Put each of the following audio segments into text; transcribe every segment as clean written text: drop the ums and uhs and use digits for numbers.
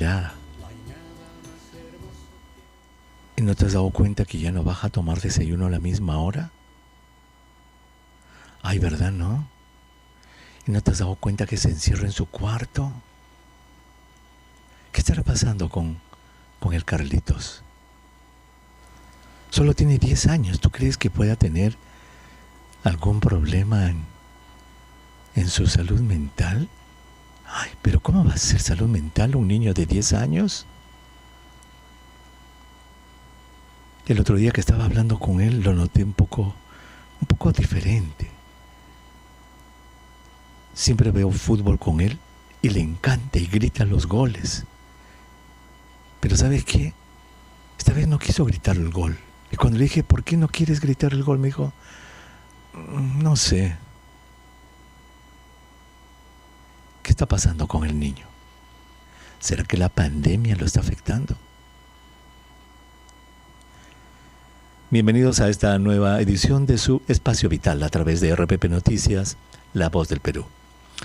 exagerada. ¿Y no te has dado cuenta que ya no baja a tomar desayuno a la misma hora? Ay, ¿verdad, no? ¿Y no te has dado cuenta que se encierra en su cuarto? ¿Qué estará pasando con el Carlitos? Solo tiene 10 años. ¿Tú crees que pueda tener algún problema en su salud mental? Ay, pero ¿cómo va a ser salud mental un niño de 10 años? El otro día que estaba hablando con él lo noté un poco diferente. Siempre veo fútbol con él y le encanta y grita los goles. Pero ¿sabes qué? Esta vez no quiso gritar el gol. Y cuando le dije, ¿por qué no quieres gritar el gol? Me dijo, no sé. ¿Qué está pasando con el niño? ¿Será que la pandemia lo está afectando? Bienvenidos a esta nueva edición de su Espacio Vital a través de RPP Noticias, La Voz del Perú.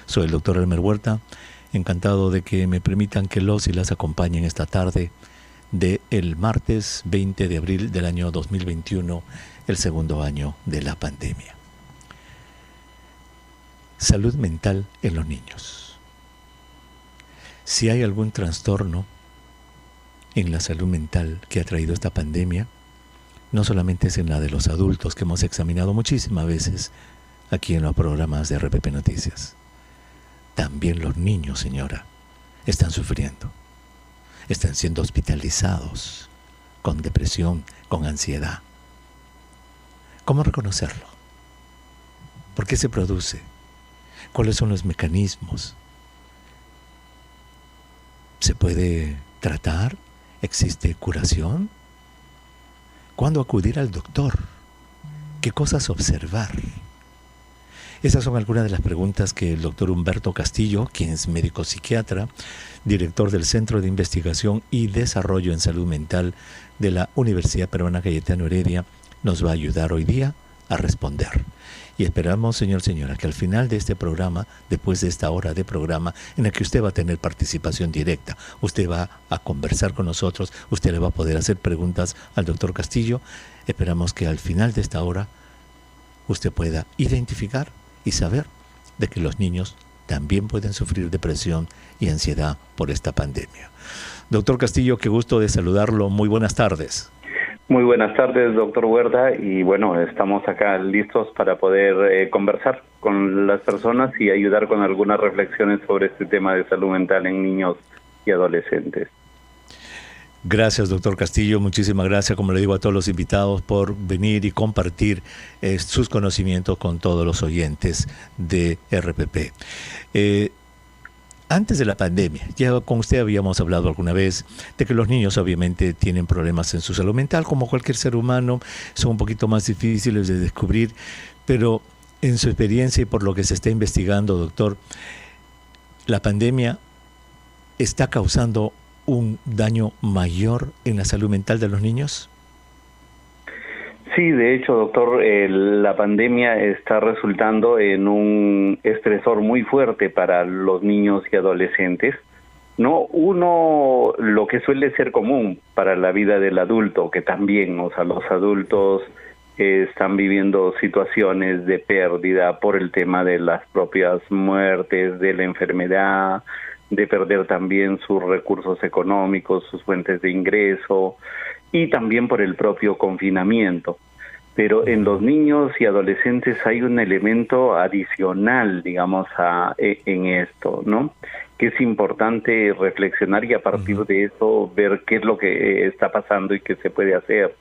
Soy el doctor Elmer Huerta, encantado de que me permitan que los y las acompañen esta tarde del martes 20 de abril del año 2021, el segundo año de la pandemia. Salud mental en los niños. Si hay algún trastorno en la salud mental que ha traído esta pandemia, no solamente es en la de los adultos que hemos examinado muchísimas veces aquí en los programas de RPP Noticias. También los niños, señora, están sufriendo. Están siendo hospitalizados con depresión, con ansiedad. ¿Cómo reconocerlo? ¿Por qué se produce? ¿Cuáles son los mecanismos? ¿Se puede tratar? ¿Existe curación? ¿Cuándo acudir al doctor? ¿Qué cosas observar? Esas son algunas de las preguntas que el doctor Humberto Castillo, quien es médico psiquiatra, director del Centro de Investigación y Desarrollo en Salud Mental de la Universidad Peruana Cayetano Heredia, nos va a ayudar hoy día a responder. Y esperamos, señora, que al final de este programa, después de esta hora de programa, en el que usted va a tener participación directa, usted va a conversar con nosotros, usted le va a poder hacer preguntas al doctor Castillo, esperamos que al final de esta hora usted pueda identificar y saber de que los niños también pueden sufrir depresión y ansiedad por esta pandemia. Doctor Castillo, qué gusto de saludarlo. Muy buenas tardes. Muy buenas tardes, doctor Huerta, y bueno, estamos acá listos para poder conversar con las personas y ayudar con algunas reflexiones sobre este tema de salud mental en niños y adolescentes. Gracias, doctor Castillo, muchísimas gracias, como le digo a todos los invitados, por venir y compartir sus conocimientos con todos los oyentes de RPP. Antes de la pandemia, ya con usted habíamos hablado alguna vez de que los niños obviamente tienen problemas en su salud mental, como cualquier ser humano, son un poquito más difíciles de descubrir, pero en su experiencia y por lo que se está investigando, doctor, ¿la pandemia está causando un daño mayor en la salud mental de los niños? Sí, de hecho, doctor, la pandemia está resultando en un estresor muy fuerte para los niños y adolescentes. No, lo que suele ser común para la vida del adulto, que también, o sea, los adultos están viviendo situaciones de pérdida por el tema de las propias muertes, de la enfermedad, de perder también sus recursos económicos, sus fuentes de ingreso, y también por el propio confinamiento. Pero en los niños y adolescentes hay un elemento adicional, digamos, en esto, ¿no? Que es importante reflexionar y a partir de eso ver qué es lo que está pasando y qué se puede hacer.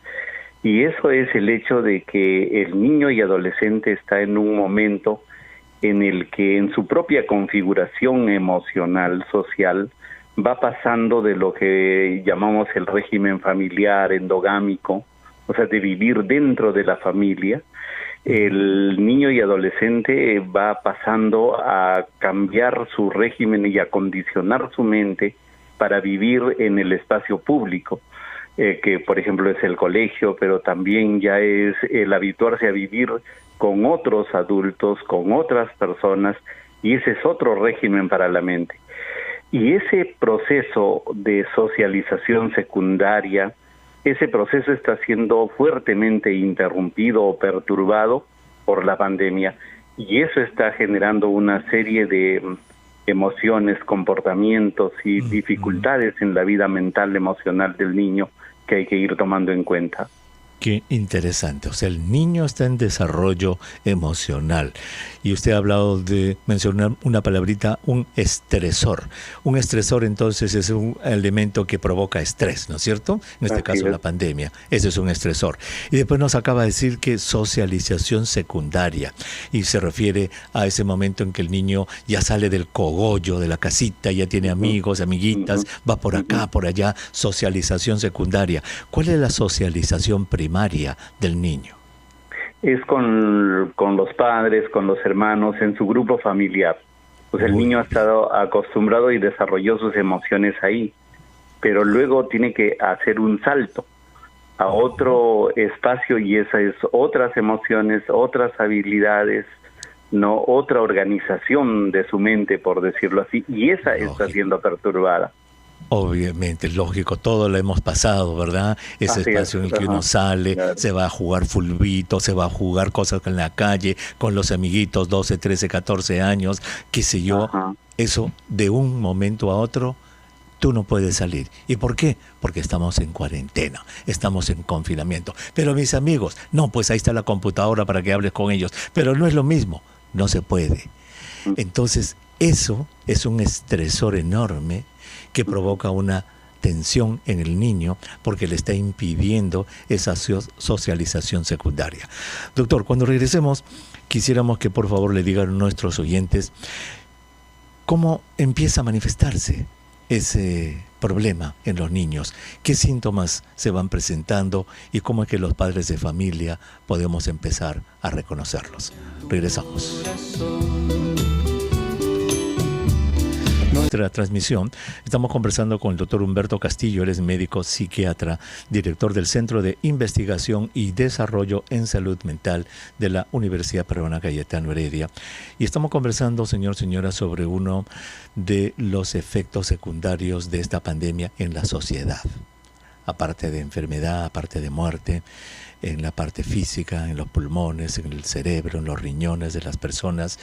Y eso es el hecho de que el niño y adolescente está en un momento en el que en su propia configuración emocional, social, va pasando de lo que llamamos el régimen familiar endogámico, o sea, de vivir dentro de la familia. El niño y adolescente va pasando a cambiar su régimen y a condicionar su mente para vivir en el espacio público, que por ejemplo es el colegio, pero también ya es el habituarse a vivir con otros adultos, con otras personas, y ese es otro régimen para la mente. Y ese proceso de socialización secundaria, ese proceso está siendo fuertemente interrumpido o perturbado por la pandemia, y eso está generando una serie de emociones, comportamientos y dificultades en la vida mental, emocional del niño que hay que ir tomando en cuenta. Qué interesante. O sea, el niño está en desarrollo emocional. Y usted ha hablado de mencionar una palabrita, un estresor. Un estresor entonces es un elemento que provoca estrés, ¿no es cierto? En este caso la pandemia. Ese es un estresor. Y después nos acaba de decir que socialización secundaria. Y se refiere a ese momento en que el niño ya sale del cogollo de la casita, ya tiene amigos, amiguitas, va por acá, por allá. Socialización secundaria. ¿Cuál es la socialización primaria del niño? Es con los padres, con los hermanos, en su grupo familiar. Pues el niño ha estado acostumbrado y desarrolló sus emociones ahí, pero luego tiene que hacer un salto a otro espacio, y esas es otras emociones, otras habilidades, no otra organización de su mente, por decirlo así, y esa está siendo perturbada. Obviamente, lógico, todo lo hemos pasado, ¿verdad? Ese espacio en el que uno sale, se va a jugar fulbito, se va a jugar cosas en la calle, con los amiguitos, 12, 13, 14 años, qué sé yo. Eso, de un momento a otro, tú no puedes salir. ¿Y por qué? Porque estamos en cuarentena, estamos en confinamiento. Pero mis amigos, no, pues ahí está la computadora para que hables con ellos. Pero no es lo mismo, no se puede. Entonces, eso es un estresor enorme que provoca una tensión en el niño porque le está impidiendo esa socialización secundaria. Doctor, cuando regresemos, quisiéramos que por favor le digan a nuestros oyentes cómo empieza a manifestarse ese problema en los niños, qué síntomas se van presentando y cómo es que los padres de familia podemos empezar a reconocerlos. Regresamos. Nuestra transmisión, estamos conversando con el doctor Humberto Castillo. Él es médico psiquiatra, director del Centro de Investigación y Desarrollo en Salud Mental de la Universidad Peruana Cayetano Heredia. Y estamos conversando, señora, sobre uno de los efectos secundarios de esta pandemia en la sociedad. Aparte de enfermedad, aparte de muerte, en la parte física, en los pulmones, en el cerebro, en los riñones de las personas,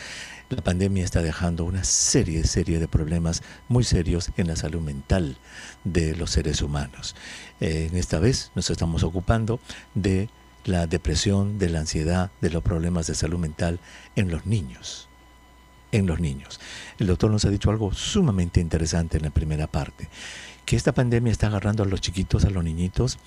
la pandemia está dejando una serie de problemas muy serios en la salud mental de los seres humanos. En esta vez nos estamos ocupando de la depresión, de la ansiedad, de los problemas de salud mental en los niños. El doctor nos ha dicho algo sumamente interesante en la primera parte, que esta pandemia está agarrando a los chiquitos, a los niñitos,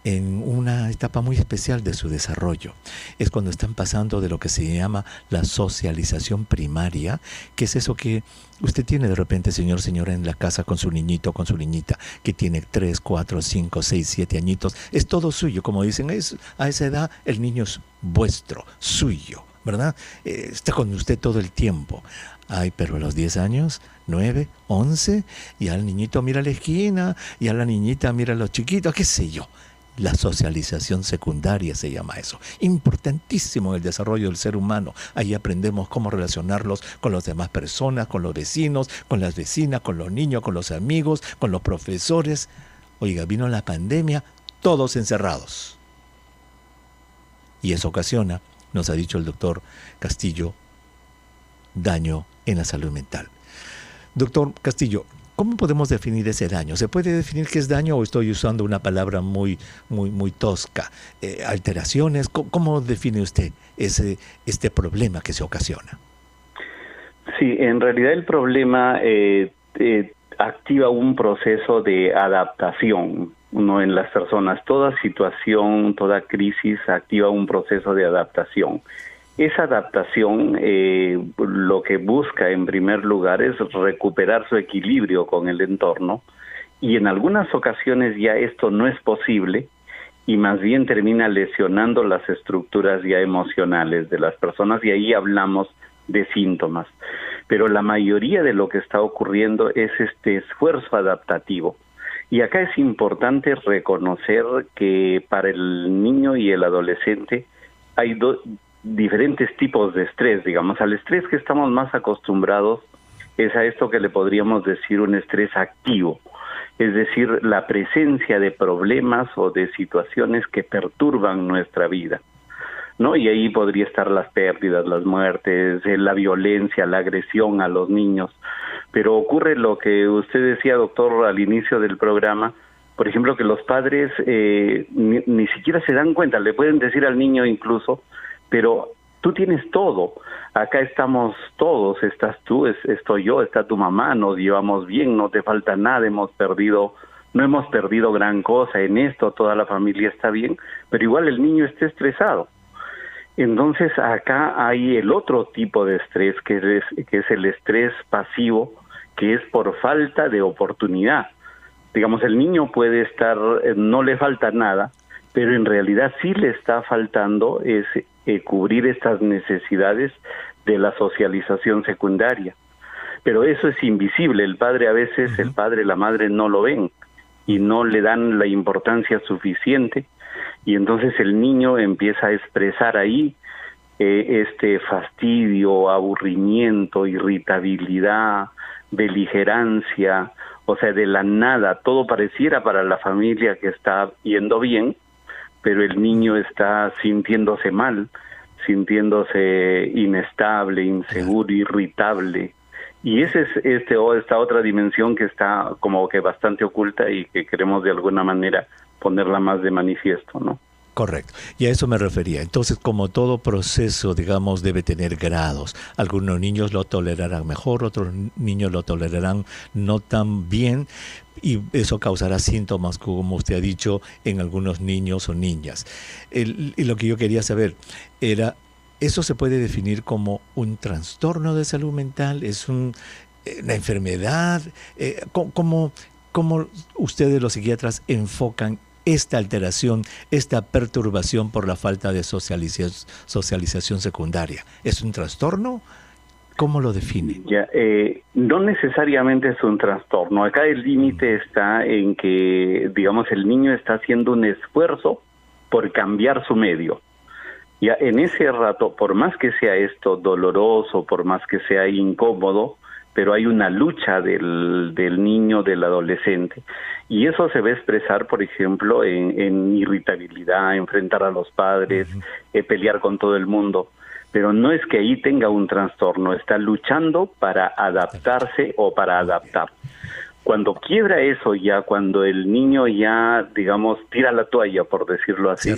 en una etapa muy especial de su desarrollo. Es cuando están pasando de lo que se llama la socialización primaria, que es eso que usted tiene de repente, señora, en la casa con su niñito, con su niñita, que tiene 3, 4, 5, 6, 7 añitos. Es todo suyo, como dicen, a esa edad el niño es vuestro, suyo, ¿verdad? Está con usted todo el tiempo. Ay, pero a los 10 años, 9, 11, y al niñito mira a la esquina, y a la niñita mira a los chiquitos, qué sé yo. La socialización secundaria se llama eso. Importantísimo en el desarrollo del ser humano. Ahí aprendemos cómo relacionarlos con las demás personas, con los vecinos, con las vecinas, con los niños, con los amigos, con los profesores. Oiga, vino la pandemia, todos encerrados. Y eso ocasiona, nos ha dicho el doctor Castillo, daño en la salud mental. Doctor Castillo, ¿cómo podemos definir ese daño? ¿Se puede definir qué es daño o estoy usando una palabra muy tosca? ¿Alteraciones? ¿Cómo define usted este problema que se ocasiona? Sí, en realidad el problema activa un proceso de adaptación, ¿no? En las personas. Toda situación, toda crisis activa un proceso de adaptación. Esa adaptación lo que busca en primer lugar es recuperar su equilibrio con el entorno, y en algunas ocasiones ya esto no es posible y más bien termina lesionando las estructuras ya emocionales de las personas, y ahí hablamos de síntomas. Pero la mayoría de lo que está ocurriendo es este esfuerzo adaptativo. Y acá es importante reconocer que para el niño y el adolescente hay diferentes tipos de estrés, digamos. Al estrés que estamos más acostumbrados es a esto que le podríamos decir un estrés activo, es decir, la presencia de problemas o de situaciones que perturban nuestra vida, ¿no? Y ahí podría estar las pérdidas, las muertes, la violencia, la agresión a los niños. Pero ocurre lo que usted decía, doctor, al inicio del programa, por ejemplo, que los padres ni siquiera se dan cuenta, le pueden decir al niño incluso, pero tú tienes todo, acá estamos todos, estás tú, estoy yo, está tu mamá, nos llevamos bien, no te falta nada, no hemos perdido gran cosa en esto, toda la familia está bien, pero igual el niño está estresado. Entonces acá hay el otro tipo de estrés, que es el estrés pasivo, que es por falta de oportunidad. Digamos, el niño puede estar, no le falta nada, pero en realidad sí le está faltando cubrir estas necesidades de la socialización secundaria. Pero eso es invisible, el padre a veces, el padre, la madre no lo ven y no le dan la importancia suficiente, y entonces el niño empieza a expresar ahí este fastidio, aburrimiento, irritabilidad, beligerancia, o sea, de la nada, todo pareciera para la familia que está yendo bien, pero el niño está sintiéndose mal, sintiéndose inestable, inseguro, irritable. Y esa es esta otra dimensión que está como que bastante oculta y que queremos de alguna manera ponerla más de manifiesto, ¿no? Correcto, y a eso me refería. Entonces, como todo proceso, digamos, debe tener grados. Algunos niños lo tolerarán mejor, otros niños lo tolerarán no tan bien, y eso causará síntomas, como usted ha dicho, en algunos niños o niñas. Y lo que yo quería saber era, ¿eso se puede definir como un trastorno de salud mental? ¿Es una enfermedad? ¿Cómo ustedes, los psiquiatras, enfocan esta alteración, esta perturbación por la falta de socialización secundaria? ¿Es un trastorno? ¿Cómo lo define? Ya, no necesariamente es un trastorno. Acá el límite está en que, digamos, el niño está haciendo un esfuerzo por cambiar su medio. Ya en ese rato, por más que sea esto doloroso, por más que sea incómodo, pero hay una lucha del niño, del adolescente. Y eso se va a expresar, por ejemplo, en irritabilidad, enfrentar a los padres, pelear con todo el mundo. Pero no es que ahí tenga un trastorno, está luchando para adaptarse o para adaptar. Cuando quiebra eso ya, cuando el niño ya, digamos, tira la toalla, por decirlo así.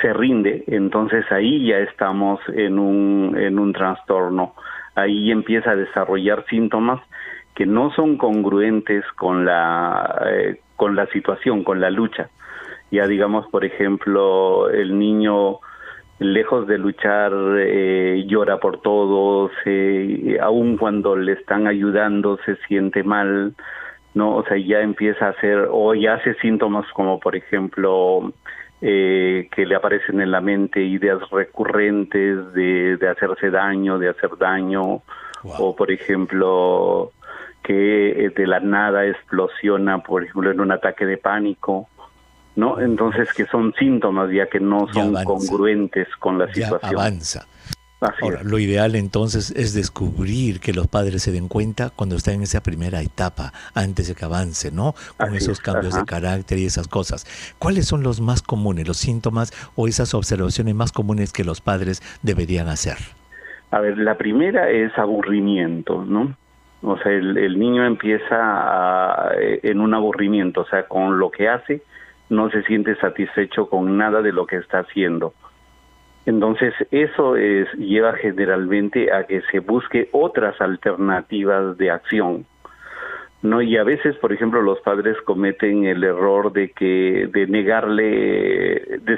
Se rinde, entonces ahí ya estamos en un trastorno. Ahí empieza a desarrollar síntomas que no son congruentes con la situación, con la lucha. Ya digamos, por ejemplo, el niño, lejos de luchar, llora por todos, aun cuando le están ayudando se siente mal, ¿no? O sea, ya empieza a hacer, o ya hace síntomas como, por ejemplo, que le aparecen en la mente ideas recurrentes de hacerse daño, de hacer daño, o por ejemplo que de la nada explosiona, por ejemplo, en un ataque de pánico, ¿no? Entonces, que son síntomas ya que no son congruentes con la situación. Avanza. Ahora, lo ideal entonces es descubrir, que los padres se den cuenta cuando están en esa primera etapa, antes de que avance, ¿no? Con esos cambios de carácter y esas cosas. ¿Cuáles son los más comunes, los síntomas o esas observaciones más comunes que los padres deberían hacer? A ver, la primera es aburrimiento, ¿no? O sea, el niño empieza en un aburrimiento, o sea, con lo que hace no se siente satisfecho con nada de lo que está haciendo. Entonces, eso lleva generalmente a que se busque otras alternativas de acción, ¿no? Y a veces, por ejemplo, los padres cometen el error de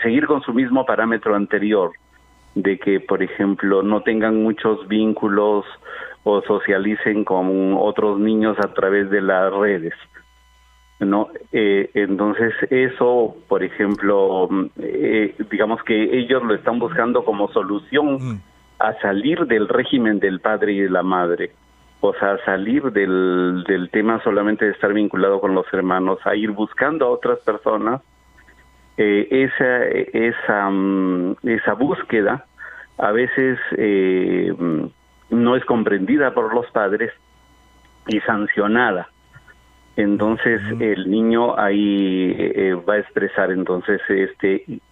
seguir con su mismo parámetro anterior, de que, por ejemplo, no tengan muchos vínculos o socialicen con otros niños a través de las redes, ¿no? Entonces eso, por ejemplo, digamos que ellos lo están buscando como solución a salir del régimen del padre y de la madre, o sea, salir del tema solamente de estar vinculado con los hermanos, a ir buscando a otras personas. Esa búsqueda a veces no es comprendida por los padres, y sancionada. Entonces el niño ahí va a expresar entonces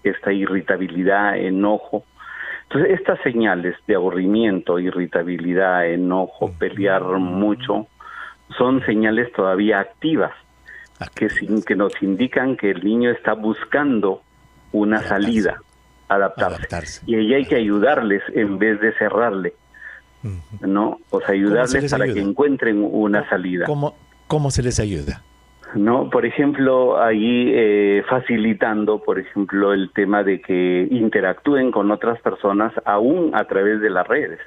esta irritabilidad, enojo. Entonces estas señales de aburrimiento, irritabilidad, enojo, pelear mucho, son señales todavía activas que nos indican que el niño está buscando una salida, adaptarse. Y ahí hay que ayudarles en vez de cerrarle, ¿no? O sea, ayudarles para que encuentren una salida. ¿Cómo se les ayuda? No, por ejemplo, ahí facilitando, por ejemplo, el tema de que interactúen con otras personas aún a través de las redes.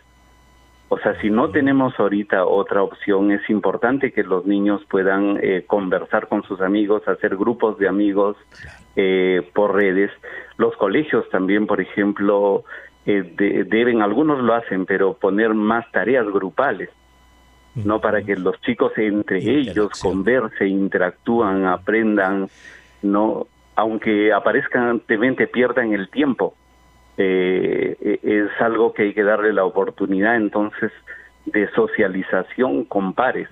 O sea, si no tenemos ahorita otra opción, es importante que los niños puedan conversar con sus amigos, hacer grupos de amigos por redes. Los colegios también, por ejemplo, deben, algunos lo hacen, pero poner más tareas grupales, ¿no? Para que los chicos entre ellos conversen, interactúan, aprendan, ¿no? Aunque aparentemente pierdan el tiempo. Es algo que hay que darle la oportunidad entonces de socialización con pares.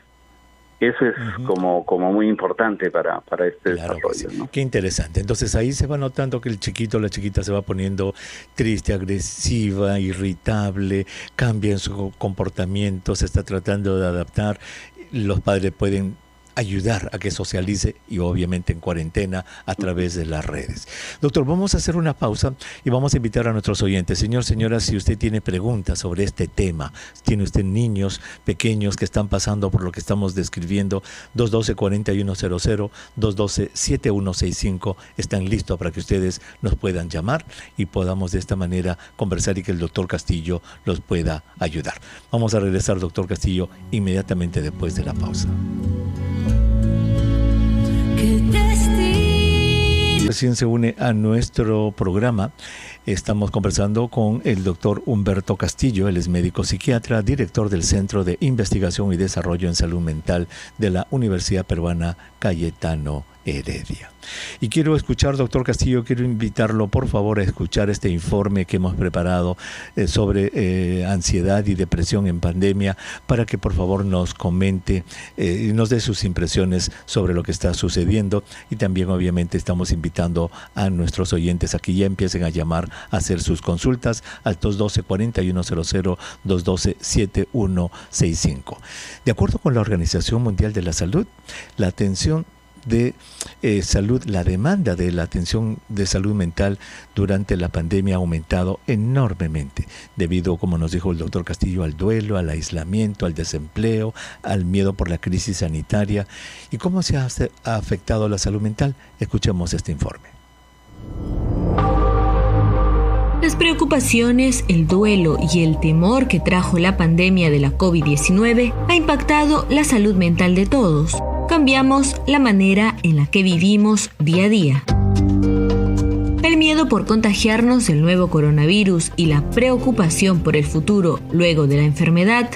Eso es como muy importante para este desarrollo, ¿no? Qué interesante. Entonces ahí se va notando que el chiquito, la chiquita se va poniendo triste, agresiva, irritable, cambia en su comportamiento, se está tratando de adaptar. Los padres pueden ayudar a que socialice y obviamente en cuarentena a través de las redes. Doctor, vamos a hacer una pausa y vamos a invitar a nuestros oyentes. Señor, señora, si usted tiene preguntas sobre este tema, tiene usted niños pequeños que están pasando por lo que estamos describiendo, 212-4100, 212-7165, están listos para que ustedes nos puedan llamar y podamos de esta manera conversar y que el doctor Castillo los pueda ayudar. Vamos a regresar, doctor Castillo, inmediatamente después de la pausa. Recién se une a nuestro programa. Estamos conversando con el doctor Humberto Castillo. Él es médico psiquiatra, director del Centro de Investigación y Desarrollo en Salud Mental de la Universidad Peruana Cayetano Heredia. Y quiero escuchar, doctor Castillo, quiero invitarlo por favor a escuchar este informe que hemos preparado sobre ansiedad y depresión en pandemia, para que por favor nos comente y nos dé sus impresiones sobre lo que está sucediendo. Y también obviamente estamos invitando a nuestros oyentes a que ya empiecen a llamar a hacer sus consultas al 212-4100, 212-7165. De acuerdo con la Organización Mundial de la Salud, la atención de salud, la demanda de la atención de salud mental durante la pandemia ha aumentado enormemente, debido, como nos dijo el doctor Castillo, al duelo, al aislamiento, al desempleo, al miedo por la crisis sanitaria. ¿Y cómo se ha afectado la salud mental? Escuchemos este informe. Las preocupaciones, el duelo y el temor que trajo la pandemia de la COVID-19 ha impactado la salud mental de todos. Cambiamos la manera en la que vivimos día a día. El miedo por contagiarnos del nuevo coronavirus y la preocupación por el futuro luego de la enfermedad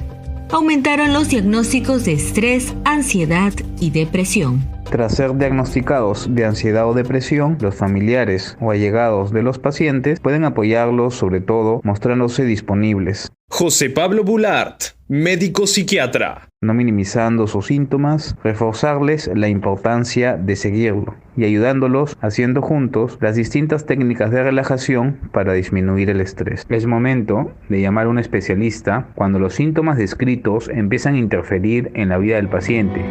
aumentaron los diagnósticos de estrés, ansiedad y depresión. Tras ser diagnosticados de ansiedad o depresión, los familiares o allegados de los pacientes pueden apoyarlos, sobre todo mostrándose disponibles. José Pablo Boulart, médico psiquiatra. No minimizando sus síntomas, reforzarles la importancia de seguirlo y ayudándolos haciendo juntos las distintas técnicas de relajación para disminuir el estrés. Es momento de llamar a un especialista cuando los síntomas descritos empiezan a interferir en la vida del paciente.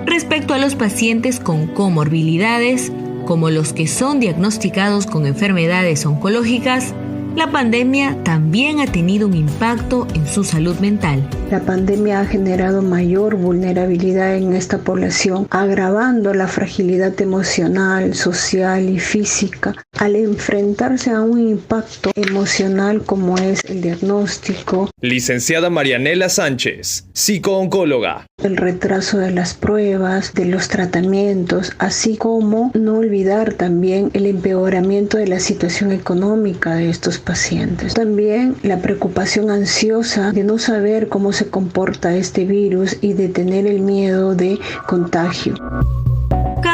Respecto a los pacientes con comorbilidades, como los que son diagnosticados con enfermedades oncológicas, la pandemia también ha tenido un impacto en su salud mental. La pandemia ha generado mayor vulnerabilidad en esta población, agravando la fragilidad emocional, social y física, al enfrentarse a un impacto emocional como es el diagnóstico. Licenciada Marianela Sánchez, psicooncóloga. El retraso de las pruebas, de los tratamientos, así como no olvidar también el empeoramiento de la situación económica de estos pacientes. También la preocupación ansiosa de no saber cómo se comporta este virus y de tener el miedo de contagio.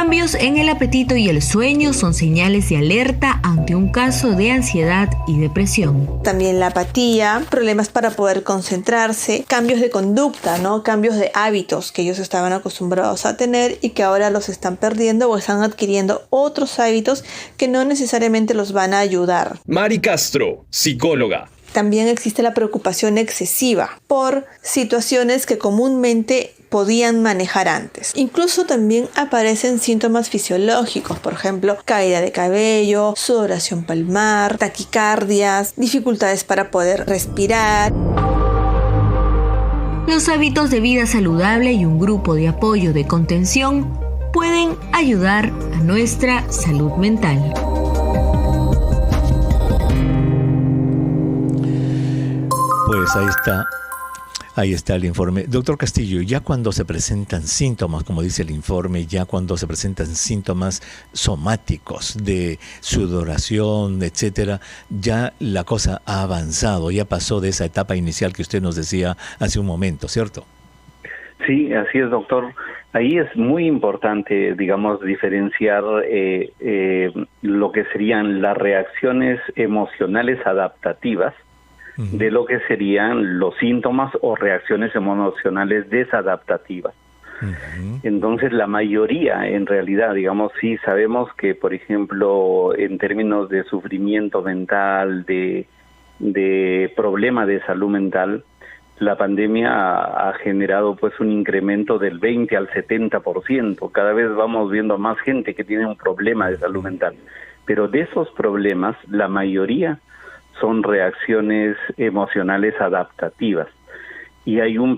Cambios en el apetito y el sueño son señales de alerta ante un caso de ansiedad y depresión. También la apatía, problemas para poder concentrarse, cambios de conducta, ¿no? Cambios de hábitos que ellos estaban acostumbrados a tener y que ahora los están perdiendo o están adquiriendo otros hábitos que no necesariamente los van a ayudar. Mari Castro, psicóloga. También existe la preocupación excesiva por situaciones que comúnmente podían manejar antes. Incluso también aparecen síntomas fisiológicos, por ejemplo, caída de cabello, sudoración palmar, taquicardias, dificultades para poder respirar. Los hábitos de vida saludable y un grupo de apoyo de contención pueden ayudar a nuestra salud mental. Pues ahí está el informe. Doctor Castillo, ya cuando se presentan síntomas, como dice el informe, ya cuando se presentan síntomas somáticos de sudoración, etcétera, ya la cosa ha avanzado, ya pasó de esa etapa inicial que usted nos decía hace un momento, ¿cierto? Sí, así es, doctor. Ahí es muy importante, digamos, diferenciar lo que serían las reacciones emocionales adaptativas de lo que serían los síntomas o reacciones emocionales desadaptativas. Entonces, la mayoría, en realidad, digamos, sí sabemos que, por ejemplo, en términos de sufrimiento mental, de problema de salud mental, la pandemia ha generado pues un incremento del 20 al 70%. Cada vez vamos viendo más gente que tiene un problema de salud mental. Pero de esos problemas, la mayoría son reacciones emocionales adaptativas. Y hay un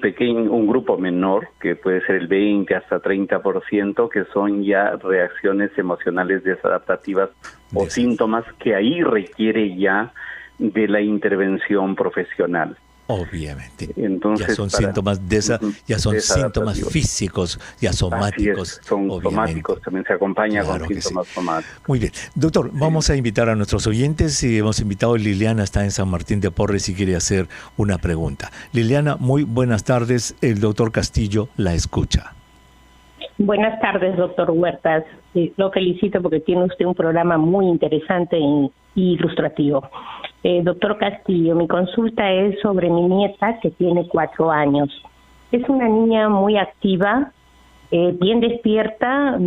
grupo menor, que puede ser el 20 hasta 30%, que son ya reacciones emocionales desadaptativas o síntomas que ahí requiere ya de la intervención profesional. Obviamente. Entonces, ya son síntomas ya son síntomas físicos, ya somáticos. Son obviamente. somáticos, también se acompaña Claro con síntomas somáticos. Muy bien. Doctor, vamos a invitar a nuestros oyentes y hemos invitado a Liliana, está en San Martín de Porres y quiere hacer una pregunta. Liliana, muy buenas tardes. El doctor Castillo la escucha. Buenas tardes, doctor Huertas. Lo felicito porque tiene usted un programa muy interesante e ilustrativo. Doctor Castillo, mi consulta es sobre mi nieta que tiene 4 años. Es una niña muy activa, bien despierta,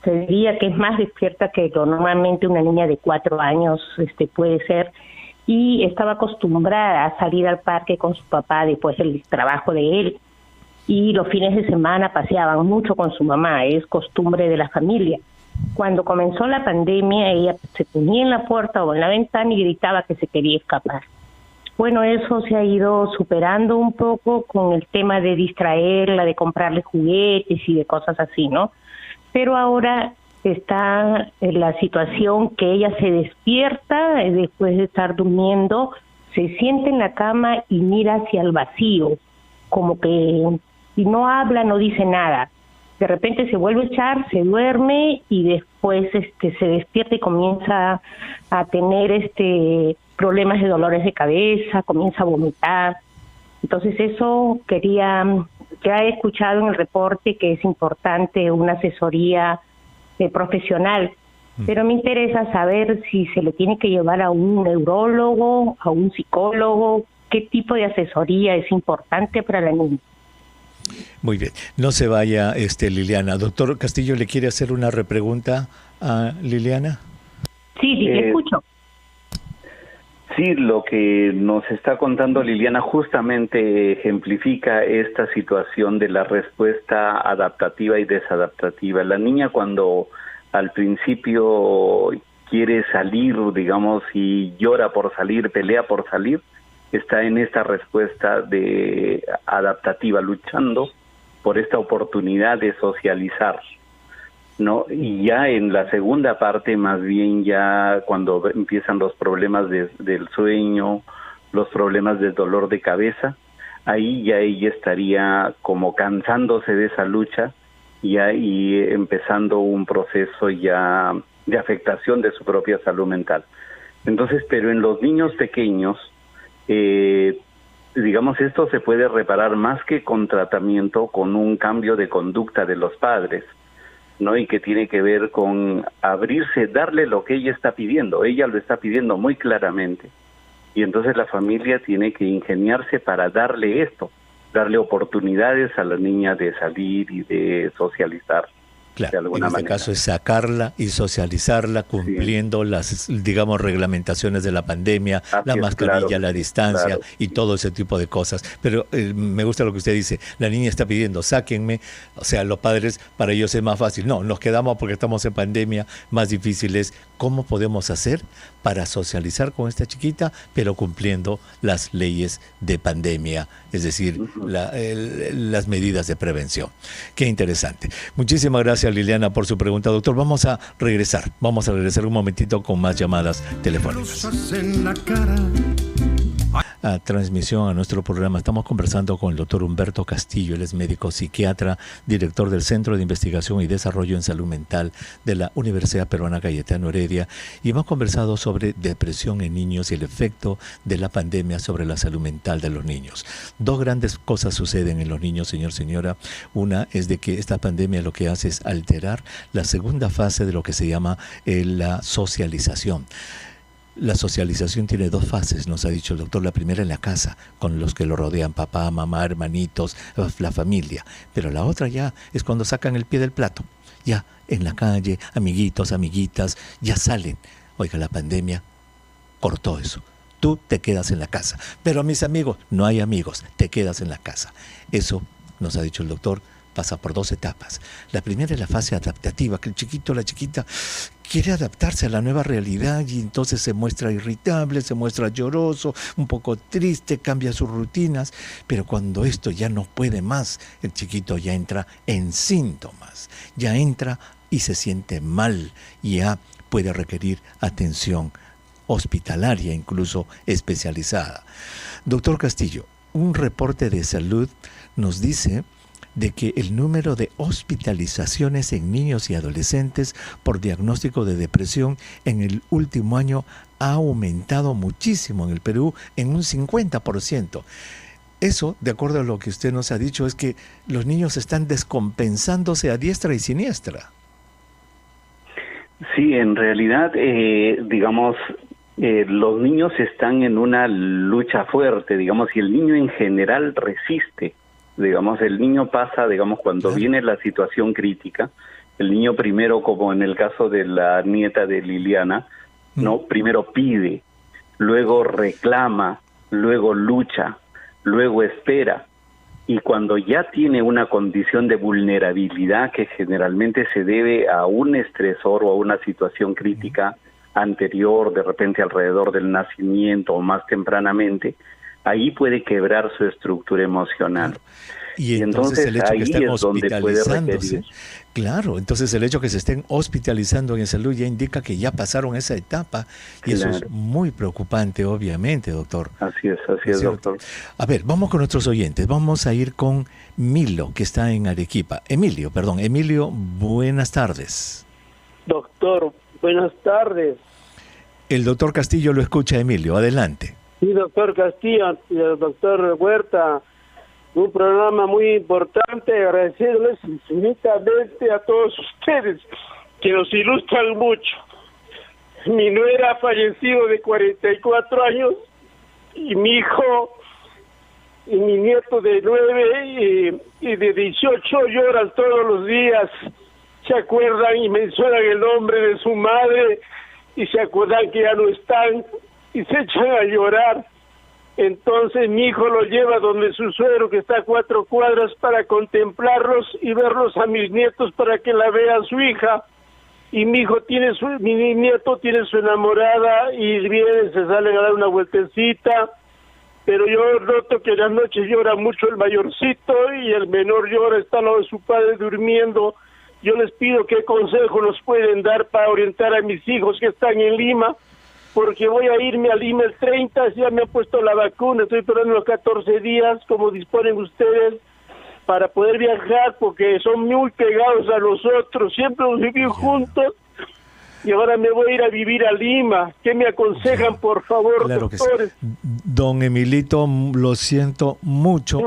se diría que es más despierta que lo normalmente una niña de 4 años puede ser, y estaba acostumbrada a salir al parque con su papá después del trabajo de él, y los fines de semana paseaban mucho con su mamá, es costumbre de la familia. Cuando comenzó la pandemia, ella se ponía en la puerta o en la ventana y gritaba que se quería escapar. Bueno, eso se ha ido superando un poco con el tema de distraerla, de comprarle juguetes y de cosas así, ¿no? Pero ahora está en la situación que ella se despierta después de estar durmiendo, se siente en la cama y mira hacia el vacío, como que y no habla, no dice nada. De repente se vuelve a echar, se duerme y después se despierta y comienza a tener problemas de dolores de cabeza, comienza a vomitar. Entonces eso ya he escuchado en el reporte que es importante una asesoría profesional, pero me interesa saber si se le tiene que llevar a un neurólogo, a un psicólogo, qué tipo de asesoría es importante para la niña. Muy bien, no se vaya Liliana. Doctor Castillo, ¿le quiere hacer una repregunta a Liliana? Sí, le escucho. Sí, lo que nos está contando Liliana justamente ejemplifica esta situación de la respuesta adaptativa y desadaptativa. La niña cuando al principio quiere salir, digamos, y llora por salir, pelea por salir, está en esta respuesta de adaptativa, luchando por esta oportunidad de socializar, ¿no? Y ya en la segunda parte, más bien ya cuando empiezan los problemas del sueño, los problemas del dolor de cabeza, ahí ya ella estaría como cansándose de esa lucha y empezando un proceso ya de afectación de su propia salud mental. Entonces, pero en los niños pequeños, digamos, esto se puede reparar más que con tratamiento, con un cambio de conducta de los padres, ¿no? Y que tiene que ver con abrirse, darle lo que ella está pidiendo. Ella lo está pidiendo muy claramente. Y entonces la familia tiene que ingeniarse para darle esto, darle oportunidades a la niña de salir y de socializar. Claro, en este caso es sacarla y socializarla cumpliendo las, digamos, reglamentaciones de la pandemia, la mascarilla, la distancia y todo ese tipo de cosas. Pero me gusta lo que usted dice, la niña está pidiendo, sáquenme, o sea, los padres, para ellos es más fácil. No, nos quedamos porque estamos en pandemia, más difícil es cómo podemos hacer para socializar con esta chiquita, pero cumpliendo las leyes de pandemia, es decir, las medidas de prevención. Qué interesante. Muchísimas gracias, Liliana, por su pregunta, doctor. Vamos a regresar un momentito con más llamadas telefónicas. A transmisión a nuestro programa. Estamos conversando con el doctor Humberto Castillo. Él es médico psiquiatra, director del Centro de Investigación y Desarrollo en Salud Mental de la Universidad Peruana Cayetano Heredia, y hemos conversado sobre depresión en niños y el efecto de la pandemia sobre la salud mental de los niños. Dos grandes cosas suceden en los niños, señora. Una es de que esta pandemia lo que hace es alterar la segunda fase de lo que se llama la socialización. La socialización tiene dos fases, nos ha dicho el doctor. La primera en la casa, con los que lo rodean, papá, mamá, hermanitos, la familia. Pero la otra ya es cuando sacan el pie del plato. Ya en la calle, amiguitos, amiguitas, ya salen. Oiga, la pandemia cortó eso. Tú te quedas en la casa. Pero mis amigos, no hay amigos, te quedas en la casa. Eso, nos ha dicho el doctor, pasa por dos etapas. La primera es la fase adaptativa, que el chiquito, la chiquita quiere adaptarse a la nueva realidad y entonces se muestra irritable, se muestra lloroso, un poco triste, cambia sus rutinas, pero cuando esto ya no puede más, el chiquito ya entra en síntomas, ya entra y se siente mal, y ya puede requerir atención hospitalaria, incluso especializada. Doctor Castillo, un reporte de salud nos dice de que el número de hospitalizaciones en niños y adolescentes por diagnóstico de depresión en el último año ha aumentado muchísimo en el Perú, en un 50%. Eso, de acuerdo a lo que usted nos ha dicho, es que los niños están descompensándose a diestra y siniestra. Sí, en realidad, los niños están en una lucha fuerte, digamos, y el niño en general resiste. Digamos, el niño pasa, digamos, cuando viene la situación crítica, el niño primero, como en el caso de la nieta de Liliana, ¿no? Primero pide, luego reclama, luego lucha, luego espera. Y cuando ya tiene una condición de vulnerabilidad que generalmente se debe a un estresor o a una situación crítica anterior, de repente alrededor del nacimiento o más tempranamente, ahí puede quebrar su estructura emocional. Y entonces el hecho que estén hospitalizándose, claro, entonces el hecho que se estén hospitalizando en salud ya indica que ya pasaron esa etapa, y eso es muy preocupante, obviamente, doctor. Así es, doctor. A ver, vamos con nuestros oyentes, vamos a ir con Milo, que está en Arequipa. Emilio, buenas tardes. Doctor, buenas tardes. El doctor Castillo lo escucha, Emilio, adelante. Sí, doctor Castillo, doctor Huerta, un programa muy importante, agradecerles infinitamente a todos ustedes que nos ilustran mucho. Mi nuera ha fallecido de 44 años y mi hijo y mi nieto de 9 y de 18 lloran todos los días, se acuerdan y mencionan el nombre de su madre y se acuerdan que ya no están y se echan a llorar. Entonces mi hijo lo lleva donde su suegro, que está a 4 cuadras, para contemplarlos y verlos a mis nietos para que la vea su hija. Y mi nieto tiene su enamorada y viene, se salen a dar una vueltecita, pero yo noto que en las noches llora mucho el mayorcito y el menor llora, está al lado de su padre durmiendo. Yo les pido qué consejo nos pueden dar para orientar a mis hijos que están en Lima, porque voy a irme a Lima el 30, ya me han puesto la vacuna, estoy esperando los 14 días, como disponen ustedes, para poder viajar, porque son muy pegados a nosotros, siempre hemos vivido juntos, y ahora me voy a ir a vivir a Lima. ¿Qué me aconsejan, por favor, claro que doctores? sí. Don Emilito, lo siento mucho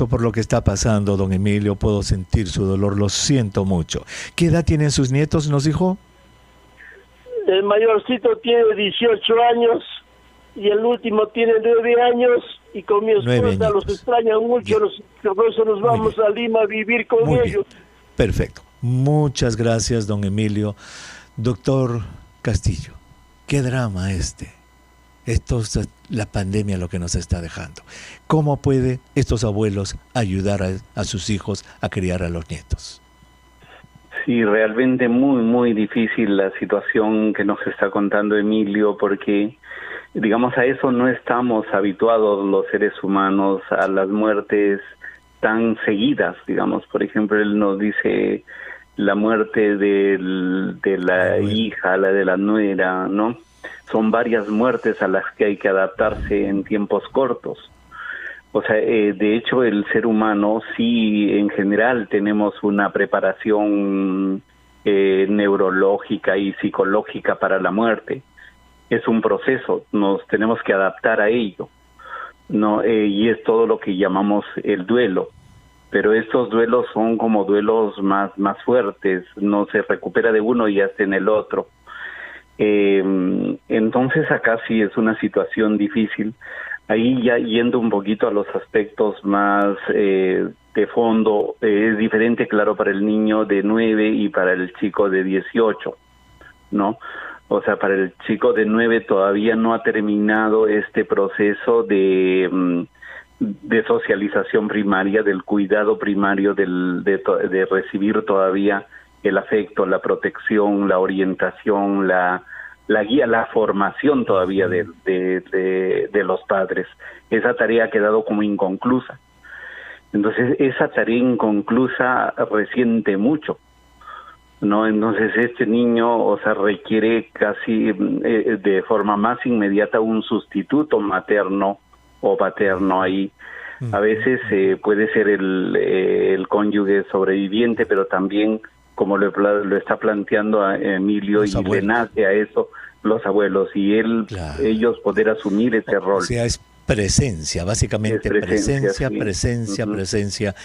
por lo que está pasando, don Emilio. Puedo sentir su dolor, lo siento mucho. ¿Qué edad tienen sus nietos, nos dijo? El mayorcito tiene 18 años y el último tiene 9 años. Y con mi esposa los extrañan mucho, por eso nos vamos a Lima a vivir con ellos. Bien. Perfecto. Muchas gracias, don Emilio. Doctor Castillo, qué drama este. Esto es la pandemia lo que nos está dejando. ¿Cómo puede estos abuelos ayudar a sus hijos a criar a los nietos? Sí, realmente muy difícil la situación que nos está contando Emilio, porque digamos a eso no estamos habituados los seres humanos, a las muertes tan seguidas. Digamos, por ejemplo, él nos dice la muerte de la hija, la de la nuera, ¿no? Son varias muertes a las que hay que adaptarse en tiempos cortos. O sea, de hecho el ser humano sí en general tenemos una preparación neurológica y psicológica para la muerte. Es un proceso, nos tenemos que adaptar a ello, ¿no? Y es todo lo que llamamos el duelo. Pero estos duelos son como duelos más fuertes, no se recupera de uno y ya está en el otro. Entonces acá sí es una situación difícil. Ahí ya yendo un poquito a los aspectos más de fondo, es diferente, claro, para el niño de 9 y para el chico de 18, ¿no? O sea, para el chico de 9 todavía no ha terminado este proceso de socialización primaria, del cuidado primario, de recibir todavía el afecto, la protección, la orientación, la guía, la formación todavía de los padres. Esa tarea ha quedado como inconclusa. Entonces, esa tarea inconclusa resiente mucho, ¿no? Entonces, este niño, o sea, requiere casi de forma más inmediata un sustituto materno o paterno ahí. A veces puede ser el cónyuge sobreviviente, pero también, como lo está planteando a Emilio, y le nace a eso, los abuelos, y ellos poder asumir ese rol. O sea, es presencia, básicamente presencia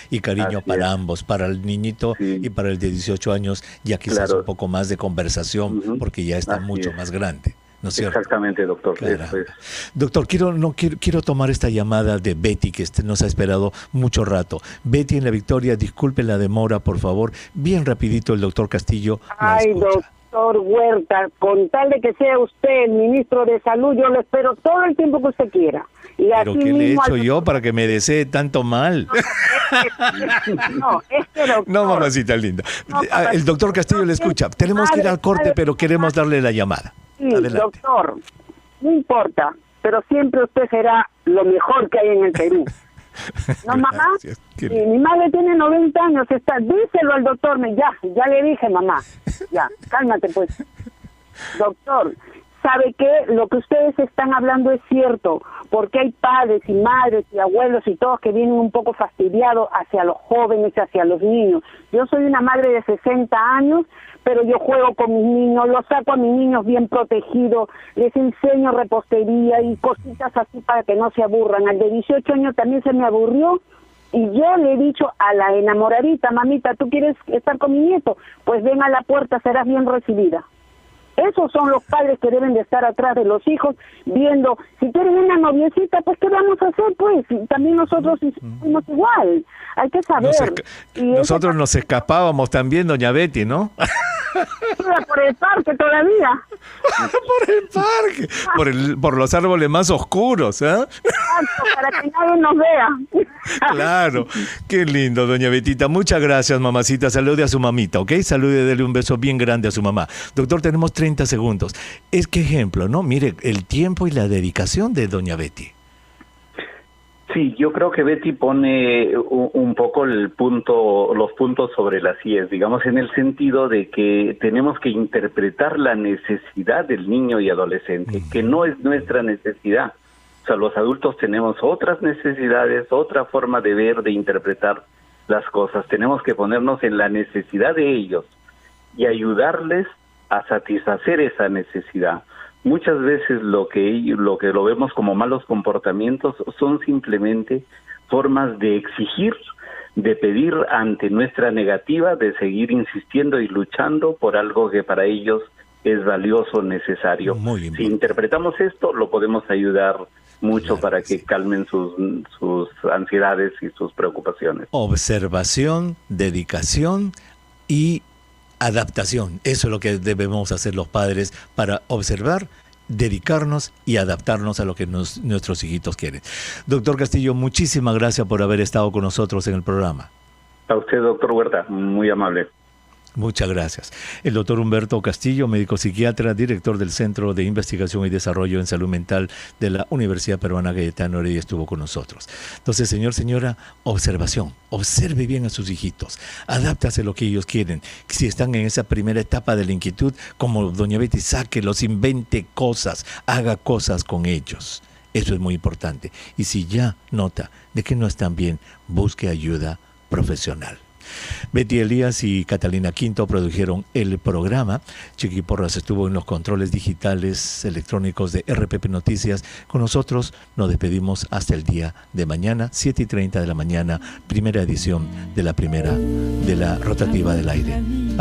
y cariño para ambos, para el niñito y para el de 18 años, ya quizás un poco más de conversación, porque ya está mucho más grande. ¿No es cierto? Exactamente, doctor. Eso es. Doctor, quiero tomar esta llamada de Betty, que nos ha esperado mucho rato. Betty en La Victoria, disculpe la demora, por favor. Bien rapidito el doctor Castillo. Ay, doctor Huerta, con tal de que sea usted el ministro de Salud, yo lo espero todo el tiempo que usted quiera. Y ¿pero qué le he hecho yo para que me desee tanto mal? No, mamacita linda. El doctor Castillo le escucha. Tenemos que ir al corte, pero queremos darle la llamada. Sí, doctor, no importa, pero siempre usted será lo mejor que hay en el Perú. ¿No, mamá? Mi madre tiene 90 años, díselo al doctor, ya le dije, mamá. Ya, cálmate pues. Doctor, ¿sabe qué? Lo que ustedes están hablando es cierto, porque hay padres y madres y abuelos y todos que vienen un poco fastidiados hacia los jóvenes, hacia los niños. Yo soy una madre de 60 años, pero yo juego con mis niños, los saco a mis niños bien protegidos, les enseño repostería y cositas así para que no se aburran. Al de 18 años también se me aburrió y yo le he dicho a la enamoradita, mamita, ¿tú quieres estar con mi nieto? Pues ven a la puerta, serás bien recibida. Esos son los padres que deben de estar atrás de los hijos, viendo, si quieren una noviecita, pues ¿qué vamos a hacer? Pues también nosotros hicimos igual, hay que saber. Nosotros nos escapábamos también, doña Betty, ¿no? Por el parque todavía. Por el parque, por los árboles más oscuros, ¿eh? Exacto, para que nadie nos vea. Claro, qué lindo, doña Betita. Muchas gracias, mamacita. Salude a su mamita, ¿ok? Salude, dele un beso bien grande a su mamá. Doctor, tenemos 30 segundos. Es que ejemplo, ¿no? Mire, el tiempo y la dedicación de doña Betty. Sí, yo creo que Betty pone un poco los puntos sobre las IES, digamos, en el sentido de que tenemos que interpretar la necesidad del niño y adolescente, que no es nuestra necesidad. O sea, los adultos tenemos otras necesidades, otra forma de ver, de interpretar las cosas. Tenemos que ponernos en la necesidad de ellos y ayudarles a satisfacer esa necesidad. Muchas veces lo que lo vemos como malos comportamientos son simplemente formas de exigir, de pedir ante nuestra negativa, de seguir insistiendo y luchando por algo que para ellos es valioso, necesario. Si interpretamos esto, lo podemos ayudar mucho para que calmen sus ansiedades y sus preocupaciones. Observación, dedicación y adaptación. Eso es lo que debemos hacer los padres para observar, dedicarnos y adaptarnos a lo que nuestros hijitos quieren. Doctor Castillo, muchísimas gracias por haber estado con nosotros en el programa. A usted, doctor Huerta, muy amable. Muchas gracias. El doctor Humberto Castillo, médico psiquiatra, director del Centro de Investigación y Desarrollo en Salud Mental de la Universidad Peruana Cayetano Heredia, estuvo con nosotros. Entonces, señora, observación. Observe bien a sus hijitos. Adáptase a lo que ellos quieren. Si están en esa primera etapa de la inquietud, como doña Betty, sáquelos, invente cosas, haga cosas con ellos. Eso es muy importante. Y si ya nota de que no están bien, busque ayuda profesional. Betty Elías y Catalina Quinto produjeron el programa. Chiqui Porras estuvo en los controles digitales electrónicos de RPP Noticias. Con nosotros nos despedimos hasta el día de mañana, 7:30 de la mañana, primera edición de la rotativa del aire.